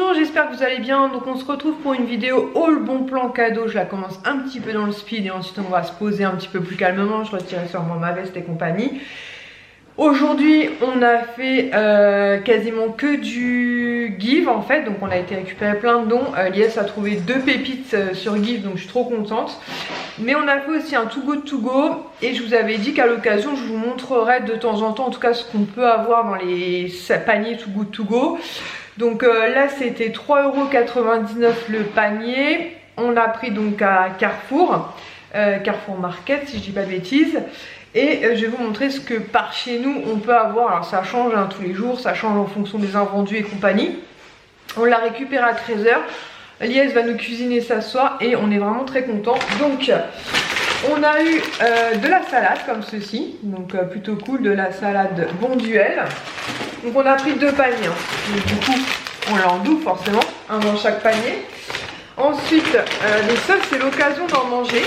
Bonjour, j'espère que vous allez bien. Donc on se retrouve pour une vidéo haul bon plan cadeau. Je la commence un petit peu dans le speed et ensuite on va se poser un petit peu plus calmement. Je retirerai sûrement ma veste et compagnie. Aujourd'hui on a fait quasiment que du give en fait. Donc on a été récupérer plein de dons. Lies a trouvé 2 pépites sur give, donc je suis trop contente. Mais on a fait aussi un to go et je vous avais dit qu'à l'occasion je vous montrerai de temps en temps en tout cas ce qu'on peut avoir dans les paniers to go. Donc là c'était 3,99 € le panier. On l'a pris donc à Carrefour, Carrefour Market si je dis pas de bêtises. Et je vais vous montrer ce que par chez nous on peut avoir. Alors ça change hein, tous les jours, ça change en fonction des invendus et compagnie. On l'a récupéré à 13 h. Lies va nous cuisiner ça ce soir et on est vraiment très content. Donc on a eu de la salade comme ceci, donc plutôt cool, de la salade Bonduelle. Donc on a pris 2 paniers, hein. Du coup on l'en double forcément, un dans chaque panier. Ensuite, donc ça c'est l'occasion d'en manger,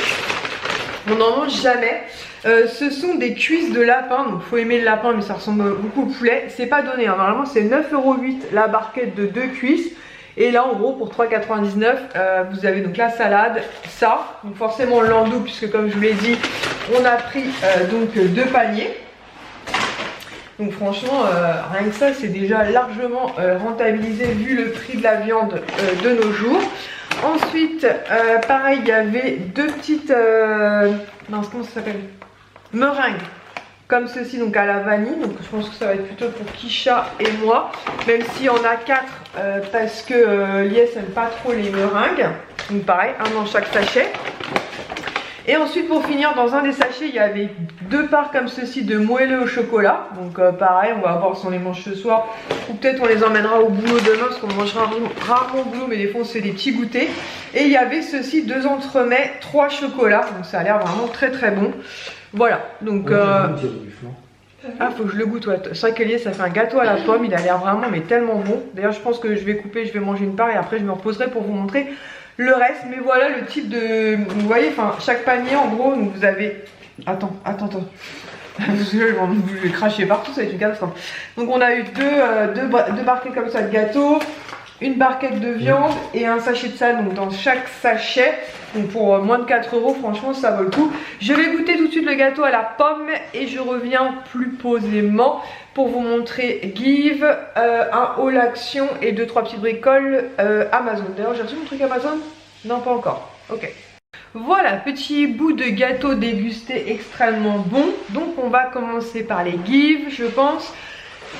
on n'en mange jamais. Ce sont des cuisses de lapin, donc faut aimer le lapin mais ça ressemble beaucoup au poulet. C'est pas donné, hein. Normalement c'est 9,08 € la barquette de 2 cuisses. Et là en gros pour 3,99 € vous avez donc la salade, ça, donc forcément l'endou puisque comme je vous l'ai dit on a pris donc 2 paniers. Donc franchement rien que ça c'est déjà largement rentabilisé vu le prix de la viande de nos jours. Ensuite pareil il y avait 2 petites mince comment ça s'appelle, meringues comme ceci, donc à la vanille. Donc je pense que ça va être plutôt pour Kisha et moi, même s'il y en a 4 parce que Lies n'aime pas trop les meringues. Donc pareil, un dans chaque sachet. Et ensuite pour finir dans un des sachets il y avait 2 parts comme ceci de moelleux au chocolat. Donc pareil on va voir si on les mange ce soir ou peut-être on les emmènera au boulot demain parce qu'on mangera rarement au boulot mais des fois on se fait des petits goûters. Et il y avait ceci 2 entremets 3 chocolats, donc ça a l'air vraiment très très bon. Voilà donc ah faut que je le goûte, ouais. C'est vrai que Lies ça fait un gâteau à la pomme, il a l'air vraiment mais tellement bon. D'ailleurs je pense que je vais couper, je vais manger une part et après je me reposerai pour vous montrer le reste. Mais voilà le type de, vous voyez, enfin chaque panier en gros, donc vous avez, attends je vais cracher partout, ça va être une catastrophe. Donc on a eu deux barquettes comme ça de gâteaux, une barquette de viande et un sachet de salade, donc dans chaque sachet, donc pour moins de 4 € franchement ça vaut le coup. Je vais goûter tout de suite le gâteau à la pomme et je reviens plus posément pour vous montrer give, un haul action et 2-3 petites bricoles Amazon. D'ailleurs j'ai reçu mon truc Amazon? Non pas encore, ok. Voilà, petit bout de gâteau dégusté extrêmement bon. Donc on va commencer par les give je pense.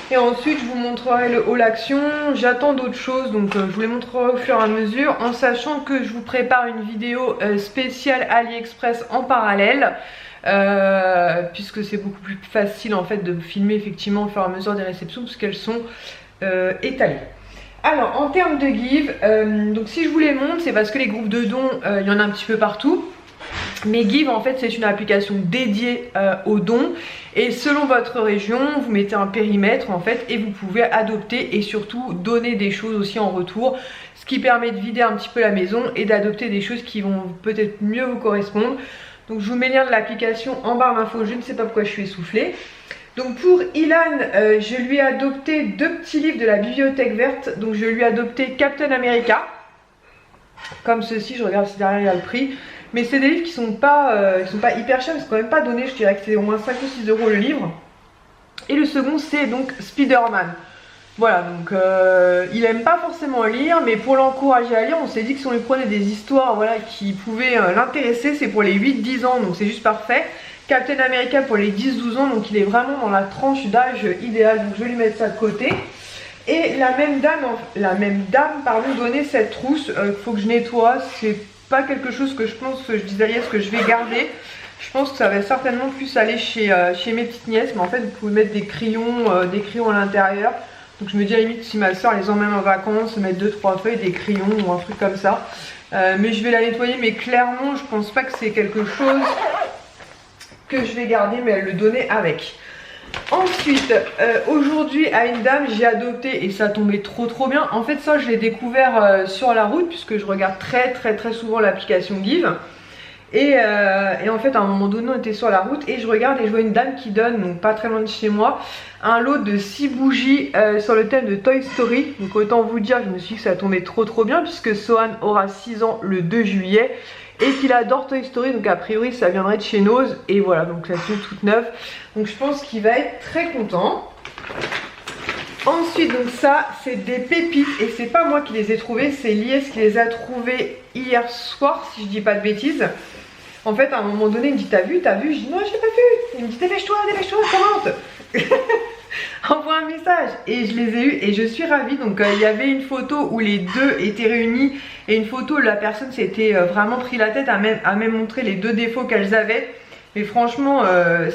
Et ensuite je vous montrerai le haul action. J'attends d'autres choses donc je vous les montrerai au fur et à mesure, en sachant que je vous prépare une vidéo spéciale AliExpress en parallèle, puisque c'est beaucoup plus facile en fait de filmer effectivement au fur et à mesure des réceptions puisqu'elles sont étalées. Alors en termes de give, donc si je vous les montre c'est parce que les groupes de dons il y en a un petit peu partout. Mais Give en fait c'est une application dédiée aux dons et selon votre région vous mettez un périmètre en fait et vous pouvez adopter et surtout donner des choses aussi en retour, ce qui permet de vider un petit peu la maison et d'adopter des choses qui vont peut-être mieux vous correspondre. Donc je vous mets le lien de l'application en barre d'infos, je ne sais pas pourquoi je suis essoufflée. Donc pour Ilan, je lui ai adopté 2 petits livres de la bibliothèque verte, donc je lui ai adopté Captain America, comme ceci, je regarde si derrière il y a le prix. Mais c'est des livres qui sont pas hyper chers, mais c'est quand même pas donné, je dirais que c'est au moins 5 ou 6 € le livre. Et le second c'est donc Spider-Man. Voilà, donc il aime pas forcément lire, mais pour l'encourager à lire, on s'est dit que si on lui prenait des histoires voilà, qui pouvaient l'intéresser, c'est pour les 8-10 ans, donc c'est juste parfait. Captain America pour les 10-12 ans, donc il est vraiment dans la tranche d'âge idéale, donc je vais lui mettre ça de côté. Et la même dame donnait cette trousse, faut que je nettoie, c'est pas quelque chose que je pense, je disais à Lies que je vais garder. Je pense que ça va certainement plus aller chez mes petites nièces, mais en fait vous pouvez mettre des crayons à l'intérieur. Donc je me dis à la limite si ma soeur les emmène en vacances, mettre 2-3 feuilles, des crayons ou un truc comme ça. Mais je vais la nettoyer, mais clairement je pense pas que c'est quelque chose que je vais garder, mais elle le donnait avec. Ensuite, aujourd'hui à une dame j'ai adopté et ça tombait trop bien. En fait ça je l'ai découvert sur la route puisque je regarde très souvent l'application Give. Et en fait à un moment donné on était sur la route et je regarde et je vois une dame qui donne, donc pas très loin de chez moi, un lot de 6 bougies sur le thème de Toy Story. Donc autant vous dire, je me suis dit que ça tombait trop bien puisque Sohan aura 6 ans le 2 juillet et qu'il adore Toy Story, donc a priori ça viendrait de chez Nose. Et voilà, donc ça c'est toute neuve, donc je pense qu'il va être très content. Ensuite donc ça c'est des pépites et c'est pas moi qui les ai trouvées, c'est Lies qui les a trouvées hier soir si je dis pas de bêtises. En fait à un moment donné il me dit t'as vu? Je dis non j'ai pas vu. Il me dit dépêche-toi, commente. Envoie un message et je les ai eu et je suis ravie. Donc il y avait une photo où les deux étaient réunis et une photo où la personne s'était vraiment pris la tête à même montrer les deux défauts qu'elles avaient. Mais franchement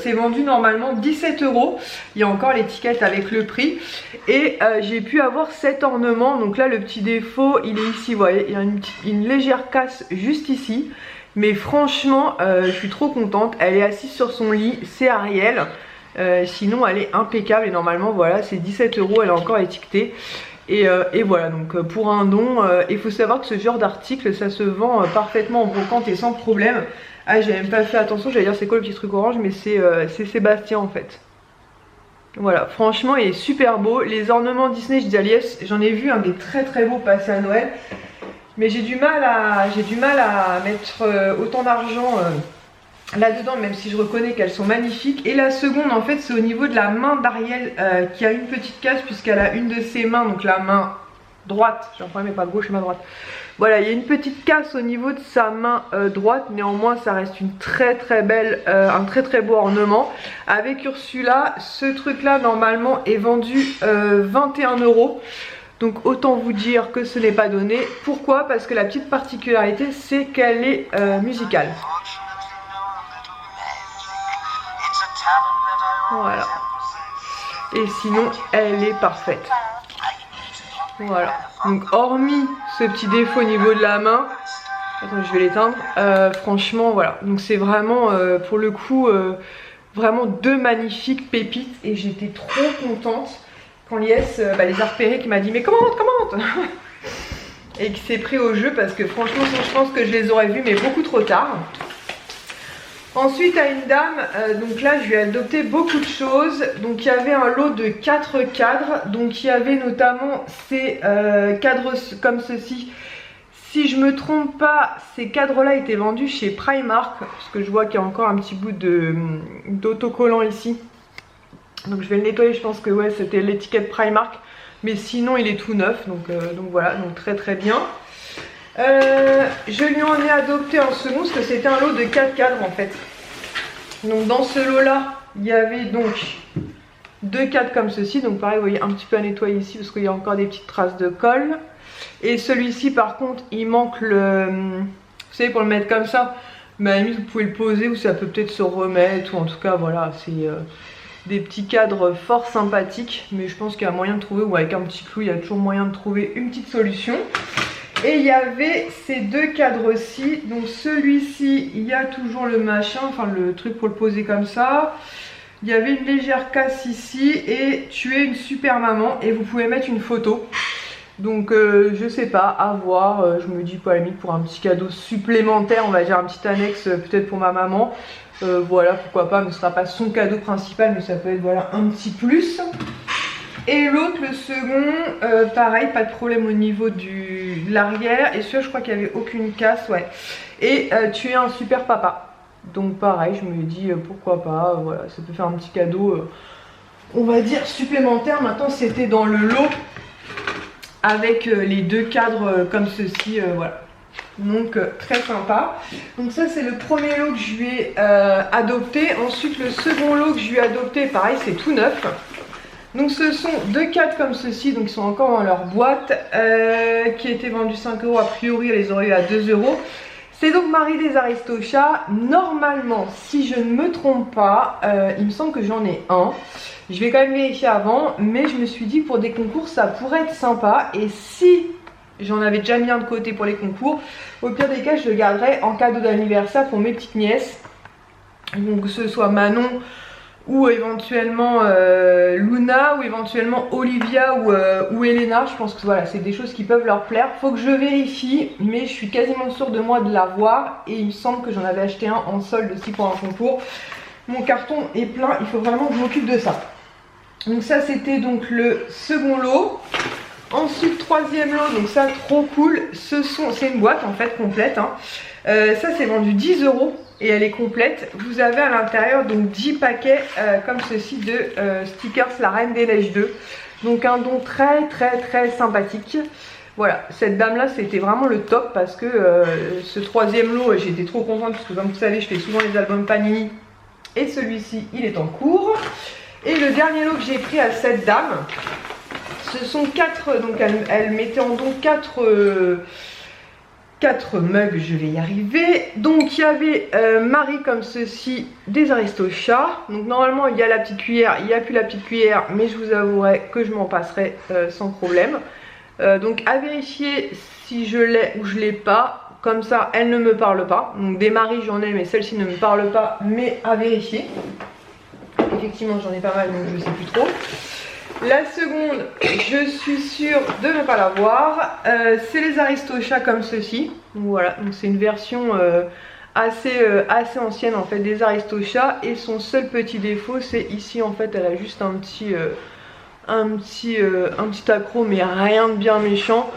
c'est vendu normalement 17 €. Il y a encore l'étiquette avec le prix. Et j'ai pu avoir cet ornement. Donc là le petit défaut il est ici, vous voyez, il y a une légère casse juste ici. Mais franchement je suis trop contente. Elle est assise sur son lit, c'est Ariel. Sinon elle est impeccable et normalement voilà c'est 17 €, elle est encore étiquetée. Et voilà, donc pour un don, il faut savoir que ce genre d'article ça se vend parfaitement en brocante et sans problème. Ah j'ai même pas fait attention, j'allais dire c'est quoi le petit truc orange, mais c'est Sébastien en fait. Voilà, franchement il est super beau. Les ornements Disney, je dis à Lies, j'en ai vu un des très beaux passer à Noël. Mais j'ai du mal à mettre autant d'argent là-dedans, même si je reconnais qu'elles sont magnifiques. Et la seconde en fait c'est au niveau de la main d'Ariel qui a une petite casse puisqu'elle a une de ses mains, donc la main droite, j'ai un problème mais pas gauche et ma droite. Voilà, il y a une petite casse au niveau de sa main droite, néanmoins ça reste une très belle, un très beau ornement. Avec Ursula, ce truc là normalement est vendu 21 €. Donc autant vous dire que ce n'est pas donné. Pourquoi? Parce que la petite particularité c'est qu'elle est musicale. Voilà. Et sinon elle est parfaite. Voilà. Donc hormis ce petit défaut au niveau de la main, attends je vais l'éteindre, franchement voilà. Donc c'est vraiment pour le coup vraiment deux magnifiques pépites. Et j'étais trop contente quand Lies les a repérés, qui m'a dit mais commente et qui s'est pris au jeu parce que franchement je pense que je les aurais vus mais beaucoup trop tard. Ensuite à une dame, donc là je lui ai adopté beaucoup de choses. Donc il y avait un lot de 4 cadres. Donc il y avait notamment ces cadres comme ceci. Si je me trompe pas, ces cadres là étaient vendus chez Primark. Parce que je vois qu'il y a encore un petit bout d'autocollant ici. Donc je vais le nettoyer, je pense que ouais c'était l'étiquette Primark. Mais sinon il est tout neuf, donc voilà, donc très bien. Je lui en ai adopté un second parce que c'était un lot de 4 cadres en fait. Donc dans ce lot là il y avait donc 2 cadres comme ceci. Donc pareil vous voyez un petit peu à nettoyer ici parce qu'il y a encore des petites traces de colle. Et celui-ci par contre il manque le... Vous savez pour le mettre comme ça, mais à la limite vous pouvez le poser ou ça peut peut-être se remettre. Ou en tout cas voilà c'est des petits cadres fort sympathiques. Mais je pense qu'il y a moyen de trouver, ou avec un petit clou il y a toujours moyen de trouver une petite solution. Et il y avait ces 2 cadres-ci. Donc celui-ci, il y a toujours le machin, enfin le truc pour le poser comme ça. Il y avait une légère casse ici. Et tu es une super maman. Et vous pouvez mettre une photo. Donc je sais pas, à voir. Je me dis quoi à la limite pour un petit cadeau supplémentaire. On va dire un petit annexe peut-être pour ma maman. Voilà, pourquoi pas. Mais ce sera pas son cadeau principal. Mais ça peut être voilà un petit plus. Et l'autre, le second, pareil, pas de problème au niveau de l'arrière. Et celui-là, je crois qu'il n'y avait aucune casse, ouais. Et tu es un super papa. Donc pareil, je me dis pourquoi pas, voilà, ça peut faire un petit cadeau, on va dire supplémentaire. Maintenant, c'était dans le lot avec les 2 cadres comme ceci, voilà. Donc très sympa. Donc ça c'est le premier lot que je lui ai adopté. Ensuite le second lot que je lui ai adopté, pareil, c'est tout neuf. Donc ce sont 2 cadres comme ceci, donc ils sont encore dans leur boîte, qui étaient vendus 5 €, a priori elle les aurait eu à 2 €. C'est donc Marie des Aristochats. Normalement, si je ne me trompe pas, il me semble que j'en ai un. Je vais quand même vérifier avant, mais je me suis dit que pour des concours ça pourrait être sympa. Et si j'en avais déjà mis un de côté pour les concours, au pire des cas je le garderai en cadeau d'anniversaire pour mes petites nièces. Donc que ce soit Manon ou éventuellement Luna, ou éventuellement Olivia ou Elena. Je pense que voilà, c'est des choses qui peuvent leur plaire. Faut que je vérifie, mais je suis quasiment sûre de moi de l'avoir, et il me semble que j'en avais acheté un en solde aussi pour un concours. Mon carton est plein, il faut vraiment que je m'occupe de ça. Donc ça c'était donc le second lot. Ensuite troisième lot, donc ça trop cool, c'est une boîte en fait complète, hein. Ça c'est vendu 10 € et elle est complète. Vous avez à l'intérieur donc 10 paquets comme ceci de stickers La Reine des Neiges 2. Donc un don très sympathique. Voilà, cette dame là c'était vraiment le top, parce que ce troisième lot j'étais trop contente, parce que comme vous savez je fais souvent les albums Panini, et celui-ci il est en cours. Et le dernier lot que j'ai pris à cette dame, ce sont 4, donc elle mettait en don 4 mugs, je vais y arriver. Donc il y avait Marie comme ceci, des Aristochats. Donc normalement il y a la petite cuillère, il n'y a plus la petite cuillère, mais je vous avouerai que je m'en passerai sans problème. Donc à vérifier si je l'ai ou je l'ai pas, comme ça elle ne me parle pas. Donc des Marie j'en ai, mais celle-ci ne me parle pas, mais à vérifier. Effectivement j'en ai pas mal, donc je sais plus trop. La seconde, je suis sûre de ne pas l'avoir. C'est les Aristochats comme ceci. Donc voilà, donc c'est une version assez ancienne en fait des Aristochats. Et son seul petit défaut, c'est ici en fait elle a juste un petit accro, mais rien de bien méchant.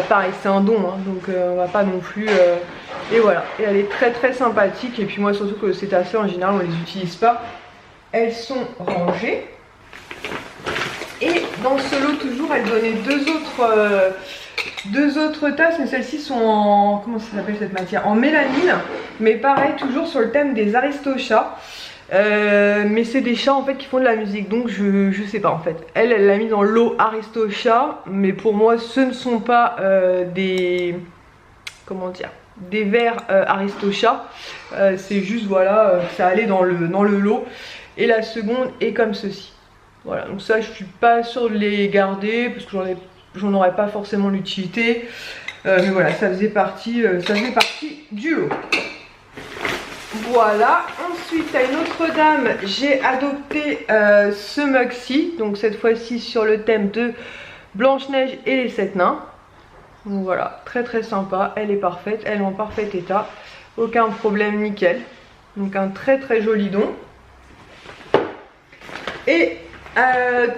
Pareil, c'est un don, hein, donc on va pas non plus... Et voilà, et elle est très sympathique. Et puis moi surtout que c'est assez en général on les utilise pas. Elles sont rangées. Et dans ce lot toujours, elle donnait deux autres tasses, mais celles-ci sont en... comment ça s'appelle cette matière? En mélamine. Mais pareil, toujours sur le thème des Aristochats. Mais c'est des chats en fait qui font de la musique, donc je sais pas en fait. Elle l'a mis dans l'eau Aristochats, mais pour moi ce ne sont pas des... comment dire? Des verres Aristochats. C'est juste voilà, ça allait dans le lot. Et la seconde est comme ceci. Voilà, donc ça je suis pas sûre de les garder parce que j'en aurais pas forcément l'utilité. Mais voilà, ça faisait partie du lot. Voilà, ensuite à une autre dame, j'ai adopté ce mug-ci. Donc cette fois-ci sur le thème de Blanche-Neige et les 7 nains. Donc voilà, très sympa, elle est parfaite, elle est en parfait état. Aucun problème, nickel. Donc un très joli don. Et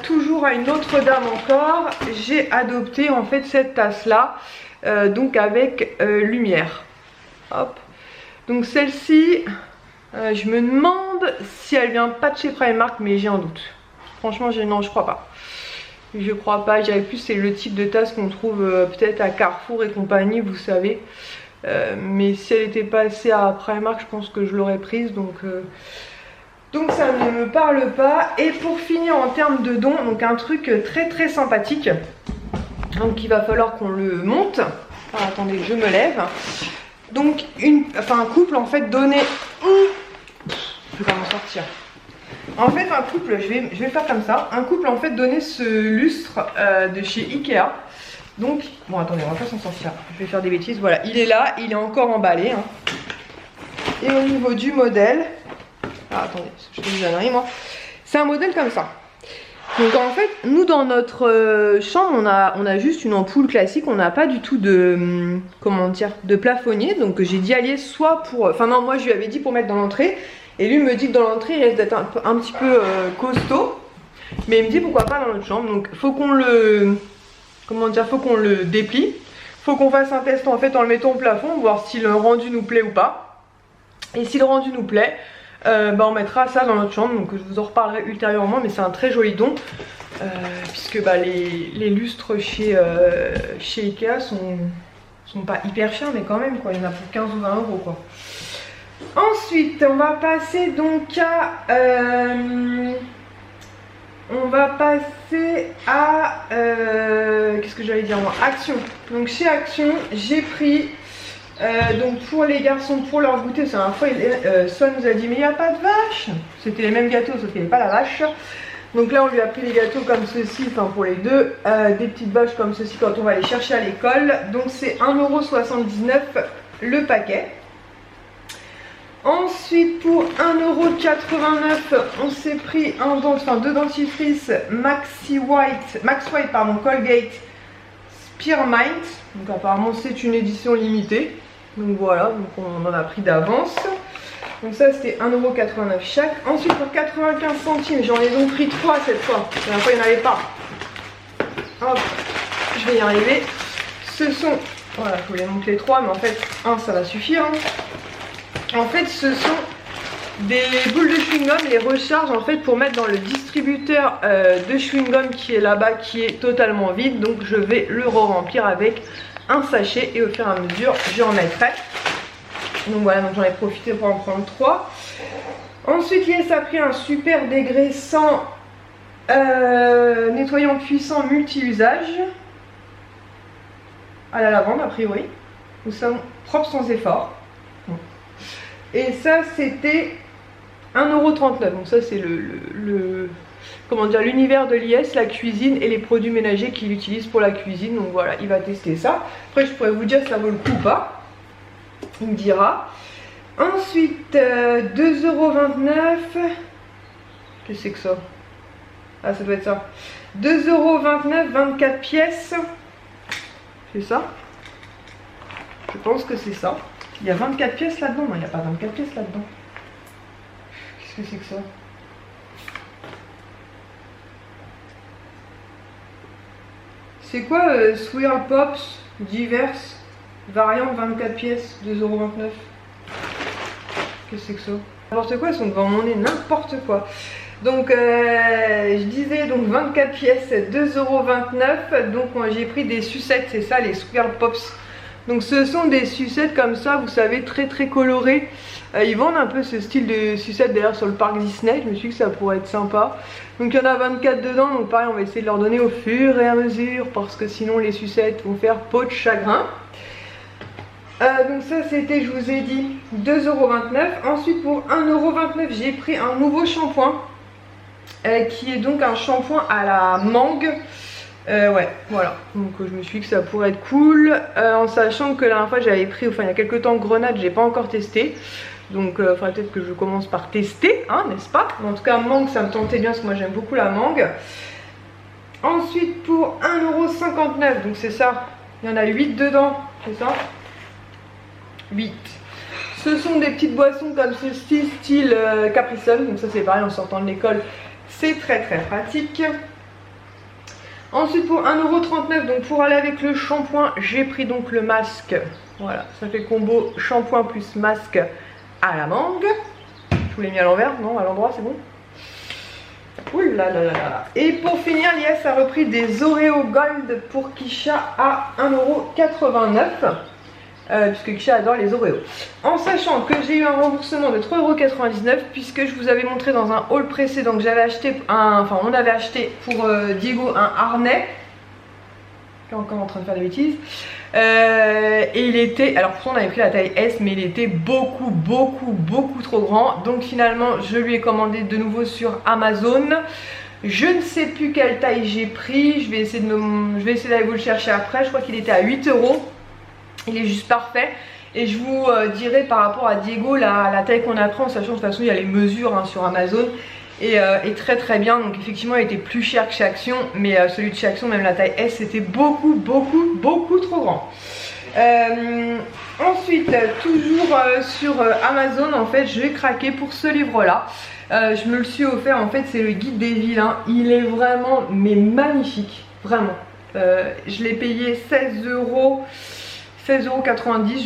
toujours à une autre dame encore, j'ai adopté en fait cette tasse là, donc avec lumière. Hop. Donc celle-ci, je me demande si elle vient pas de chez Primark, mais j'ai un doute. Franchement, non, je crois pas. Je crois pas, j'avais plus, c'est le type de tasse qu'on trouve peut-être à Carrefour et compagnie, vous savez. Mais si elle était passée à Primark, je pense que je l'aurais prise, donc ça ne me parle pas. Et pour finir en termes de dons, donc un truc très sympathique. Donc il va falloir qu'on le monte. Ah, attendez, je me lève. Donc un couple en fait donnait... Je vais pas m'en sortir. En fait un couple, je vais faire comme ça. Un couple en fait donnait ce lustre de chez Ikea. Donc, bon attendez, on va pas s'en sortir. Je vais faire des bêtises. Voilà, il est là, il est encore emballé. Hein. Et au niveau du modèle... Ah, attendez, je te dis la moi. C'est un modèle comme ça. Donc en fait, nous dans notre chambre, on a juste une ampoule classique. On n'a pas du tout de, comment dire, de plafonnier. Donc j'ai dit allier soit pour... Enfin non, moi je lui avais dit pour mettre dans l'entrée. Et lui me dit que dans l'entrée, il risque d'être un petit peu costaud. Mais il me dit pourquoi pas dans notre chambre. Donc faut qu'on le... Comment dire, faut qu'on le déplie. Faut qu'on fasse un test en fait en le mettant au plafond. Voir si le rendu nous plaît ou pas. Et si le rendu nous plaît... on mettra ça dans notre chambre, donc je vous en reparlerai ultérieurement, mais c'est un très joli don puisque les lustres chez Ikea sont pas hyper chers, mais quand même quoi, il y en a pour 15 ou 20 € quoi. Ensuite on va passer donc à qu'est-ce que j'allais dire moi, Action. Donc chez Action j'ai pris donc pour les garçons, pour leur goûter, c'est un fois Swan nous a dit mais il n'y a pas de vache. C'était les mêmes gâteaux sauf qu'il n'y avait pas la vache. Donc là on lui a pris les gâteaux comme ceci, enfin pour les deux, des petites vaches comme ceci quand on va les chercher à l'école. Donc c'est 1,79 € le paquet. Ensuite pour 1,89 €, on s'est pris deux dentifrices Max White Colgate Spearmint. Donc apparemment c'est une édition limitée. Donc voilà, donc on en a pris d'avance. Donc ça c'était 1,89 € chaque. Ensuite pour 95 centimes, j'en ai donc pris 3 cette fois. La dernière fois il n'y en avait pas. Hop, je vais y arriver. Ce sont, voilà, je voulais montrer les 3, mais en fait un ça va suffire. En fait ce sont des boules de chewing-gum, les recharges en fait pour mettre dans le distributeur de chewing-gum qui est là-bas, qui est totalement vide. Donc je vais le re-remplir avec un sachet et au fur et à mesure je remettrai. Donc voilà, donc j'en ai profité pour en prendre 3. Ensuite Yes a pris un super dégraissant nettoyant puissant multi-usage à la lavande a priori. Nous sommes propres sans effort. Et ça c'était 1,39 €. Donc ça c'est comment dire, l'univers de l'IS, la cuisine et les produits ménagers qu'il utilise pour la cuisine. Donc voilà, il va tester ça. Après je pourrais vous dire si ça vaut le coup ou pas. Il me dira. Ensuite 2,29 €. Qu'est-ce que c'est que ça? Ah ça doit être ça. 2,29 €, 24 pièces. C'est ça? Je pense que c'est ça. Il y a 24 pièces là-dedans? Non, il n'y a pas 24 pièces là-dedans. Qu'est-ce que c'est que ça? C'est quoi Swirl Pops diverses variantes 24 pièces, 2,29 €? Qu'est-ce que c'est que ça? N'importe quoi, ils sont devant mon nez, n'importe quoi. Donc je disais donc 24 pièces, 2,29 €. Donc j'ai pris des sucettes, c'est ça les Swirl Pops. Donc ce sont des sucettes comme ça, vous savez, très colorées. Ils vendent un peu ce style de sucettes d'ailleurs sur le parc Disney. Je me suis dit que ça pourrait être sympa. Donc il y en a 24 dedans, donc pareil on va essayer de leur donner au fur et à mesure, parce que sinon les sucettes vont faire peau de chagrin. Donc ça c'était, je vous ai dit, 2,29 €. Ensuite pour 1,29 € j'ai pris un nouveau shampoing, qui est donc un shampoing à la mangue. Ouais, voilà, donc je me suis dit que ça pourrait être cool, en sachant que la dernière fois j'avais pris, enfin il y a quelques temps, grenade, j'ai pas encore testé. Donc il faudrait peut-être que je commence par tester, hein, n'est-ce pas? En tout cas mangue ça me tentait bien parce que moi j'aime beaucoup la mangue. Ensuite pour 1,59 €, donc c'est ça, il y en a 8 dedans, c'est ça? 8. Ce sont des petites boissons comme ceci, style Capri Sun, donc ça c'est pareil en sortant de l'école, c'est très pratique. Ensuite pour 1,39 €, donc pour aller avec le shampoing, j'ai pris donc le masque. Voilà, ça fait combo shampoing plus masque à la mangue. Je vous l'ai mis à l'envers, non? À l'endroit, c'est bon? Ouh là là là là. Et pour finir, Lies a repris des Oreo Gold pour Kisha à 1,89 €. Puisque Kisha adore les Oreos. En sachant que j'ai eu un remboursement de 3,99 € puisque je vous avais montré dans un haul précédent que j'avais acheté on avait acheté pour Diego un harnais qui est encore en train de faire des bêtises, et il était, alors pourtant on avait pris la taille S, mais il était beaucoup trop grand. Donc finalement je lui ai commandé de nouveau sur Amazon. Je ne sais plus quelle taille j'ai pris, je vais essayer d'aller vous le chercher après. Je crois qu'il était à 8 €. Il est juste parfait. Et je vous dirai par rapport à Diego la taille qu'on a pris, en sachant de toute façon il y a les mesures hein, sur Amazon. Et très bien. Donc effectivement il était plus cher que chez Action. Mais celui de chez Action, même la taille S, c'était beaucoup trop grand. Ensuite toujours sur Amazon, en fait je vais craquer pour ce livre là. Je me le suis offert, en fait c'est le guide des vilains. Il est vraiment mais magnifique. Vraiment. Je l'ai payé 16,90 €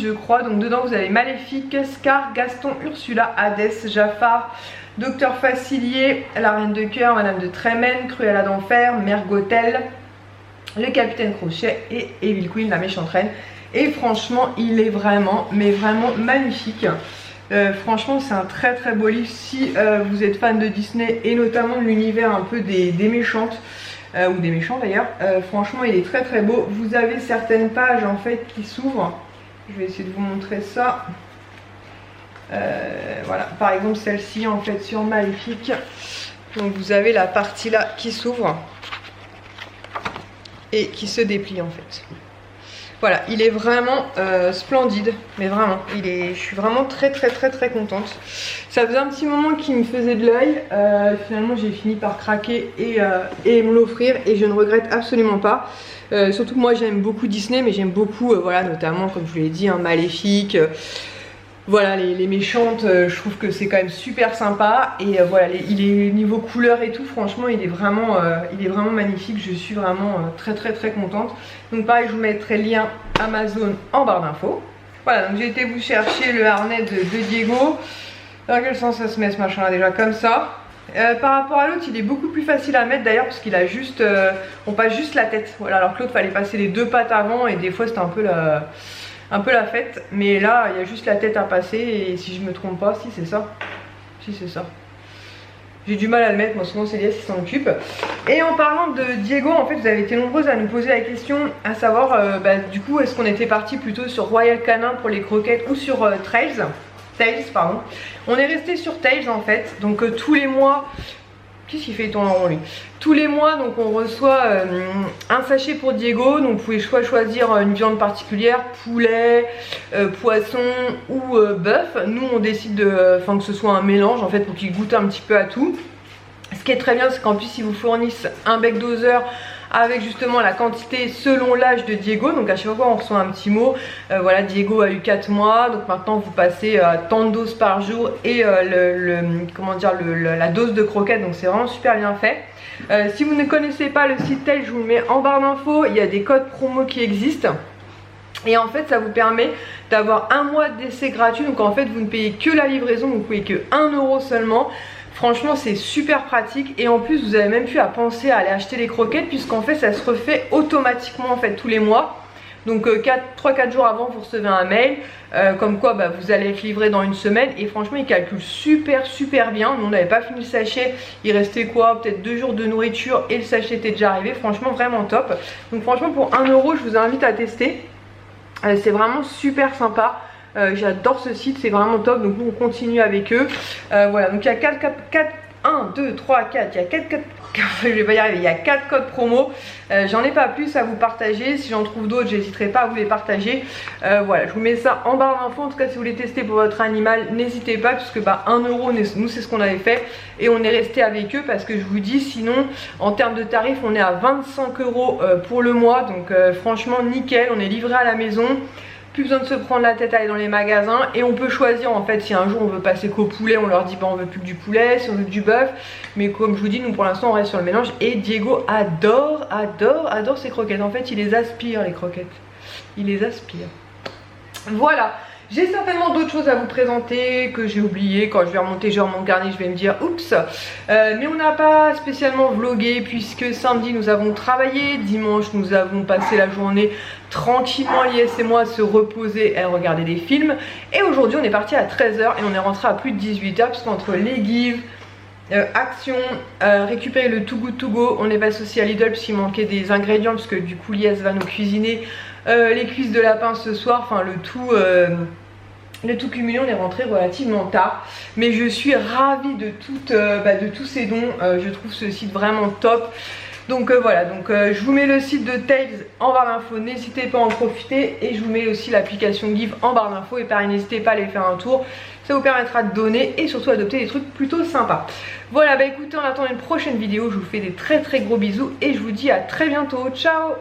je crois. Donc dedans vous avez Maléfique, Scar, Gaston, Ursula, Hadès, Jafar, Docteur Facilier, la Reine de Cœur, Madame de Trémène, Cruella d'Enfer, Mère Gothel, le Capitaine Crochet et Evil Queen, la méchante reine. Et franchement il est vraiment magnifique. Franchement c'est un très beau livre si vous êtes fan de Disney et notamment de l'univers un peu des méchantes. Ou des méchants d'ailleurs. Franchement il est très beau. Vous avez certaines pages en fait qui s'ouvrent. Je vais essayer de vous montrer ça. Voilà, par exemple celle-ci en fait sur Maléfique. Donc vous avez la partie là qui s'ouvre et qui se déplie en fait. Voilà, il est vraiment splendide, mais vraiment, je suis vraiment très contente. Ça faisait un petit moment qu'il me faisait de l'œil, finalement j'ai fini par craquer et me l'offrir et je ne regrette absolument pas. Surtout que moi j'aime beaucoup Disney, mais j'aime beaucoup, voilà, notamment comme je vous l'ai dit, Maléfique. Voilà, les méchantes, je trouve que c'est quand même super sympa. Et voilà, il est niveau couleur et tout, franchement il est vraiment magnifique. Je suis vraiment très contente. Donc pareil, je vous mettrai le lien Amazon en barre d'infos. Voilà, donc j'ai été vous chercher le harnais de Diego. Dans quel sens ça se met ce machin là déjà? Comme ça. Par rapport à l'autre, il est beaucoup plus facile à mettre d'ailleurs, parce qu'il a juste, on passe juste la tête. Voilà, alors que l'autre fallait passer les deux pattes avant et des fois c'était un peu la fête, mais là il y a juste la tête à passer. Et si je me trompe pas, si c'est ça, si c'est ça, j'ai du mal à le mettre, moi souvent c'est Lies qui s'en occupe. Et en parlant de Diego, en fait vous avez été nombreuses à nous poser la question, à savoir du coup est-ce qu'on était parti plutôt sur Royal Canin pour les croquettes ou sur Tails, pardon. On est resté sur Tails en fait, donc tous les mois. Qu'est-ce qu'il fait, il tourne en rond lui? Tous les mois donc on reçoit un sachet pour Diego. Donc vous pouvez soit choisir une viande particulière, poulet, poisson ou bœuf. Nous on décide que ce soit un mélange en fait pour qu'il goûte un petit peu à tout. Ce qui est très bien, c'est qu'en plus ils vous fournissent un bec doseur avec justement la quantité selon l'âge de Diego. Donc à chaque fois on reçoit un petit mot, voilà, Diego a eu 4 mois, donc maintenant vous passez tant de doses par jour et la dose de croquettes. Donc c'est vraiment super bien fait. Si vous ne connaissez pas le site Tails, je vous le mets en barre d'infos. Il y a des codes promo qui existent. Et en fait ça vous permet d'avoir un mois d'essai gratuit. Donc en fait vous ne payez que la livraison, vous ne payez que 1 € seulement. Franchement c'est super pratique. Et en plus vous avez même plus à penser à aller acheter les croquettes, puisqu'en fait ça se refait automatiquement en fait tous les mois. Donc 3-4 jours avant vous recevez un mail comme quoi vous allez être livré dans une semaine. Et franchement ils calculent super bien. Nous on n'avait pas fini le sachet, il restait quoi, peut-être 2 jours de nourriture et le sachet était déjà arrivé. Franchement vraiment top. Donc franchement pour 1 € je vous invite à tester. C'est vraiment super sympa. J'adore ce site, c'est vraiment top. Donc nous on continue avec eux. Voilà, donc il y a 1, 2, 3, 4, il y a 4 je vais pas y arriver, il y a 4 codes promo. J'en ai pas plus à vous partager. Si j'en trouve d'autres, j'hésiterai pas à vous les partager. Voilà, je vous mets ça en barre d'infos. En tout cas si vous voulez tester pour votre animal, n'hésitez pas, puisque 1 €, nous c'est ce qu'on avait fait. Et on est resté avec eux, parce que je vous dis, sinon en termes de tarifs on est à 25 € pour le mois. Donc franchement nickel, on est livré à la maison. Plus besoin de se prendre la tête à aller dans les magasins. Et on peut choisir en fait, si un jour on veut passer qu'au poulet, on leur dit on veut plus que du poulet, si on veut du bœuf. Mais comme je vous dis, nous pour l'instant on reste sur le mélange. Et Diego adore ses croquettes. En fait il les aspire, les croquettes. Il les aspire. Voilà. J'ai certainement d'autres choses à vous présenter que j'ai oublié. Quand je vais remonter mon carnet, je vais me dire oups. Mais on n'a pas spécialement vlogué, puisque samedi nous avons travaillé, dimanche nous avons passé la journée tranquillement, Lies et moi, à se reposer et à regarder des films. Et aujourd'hui on est parti à 13 h et on est rentré à plus de 18 h, puisqu'entre les gives, action, récupérer le Too Good To Go, on est passé aussi à Lidl puisqu'il manquait des ingrédients, puisque du coup Lies va nous cuisiner les cuisses de lapin ce soir, le tout cumulé. On est rentré relativement tard, mais je suis ravie de tous ces dons. Je trouve ce site vraiment top. Donc voilà, je vous mets le site de Tails en barre d'infos, n'hésitez pas à en profiter. Et je vous mets aussi l'application Give en barre d'infos. Et pareil, n'hésitez pas à aller faire un tour, ça vous permettra de donner et surtout adopter des trucs plutôt sympas. Voilà, écoutez, en attendant une prochaine vidéo, je vous fais des très gros bisous et je vous dis à très bientôt. Ciao!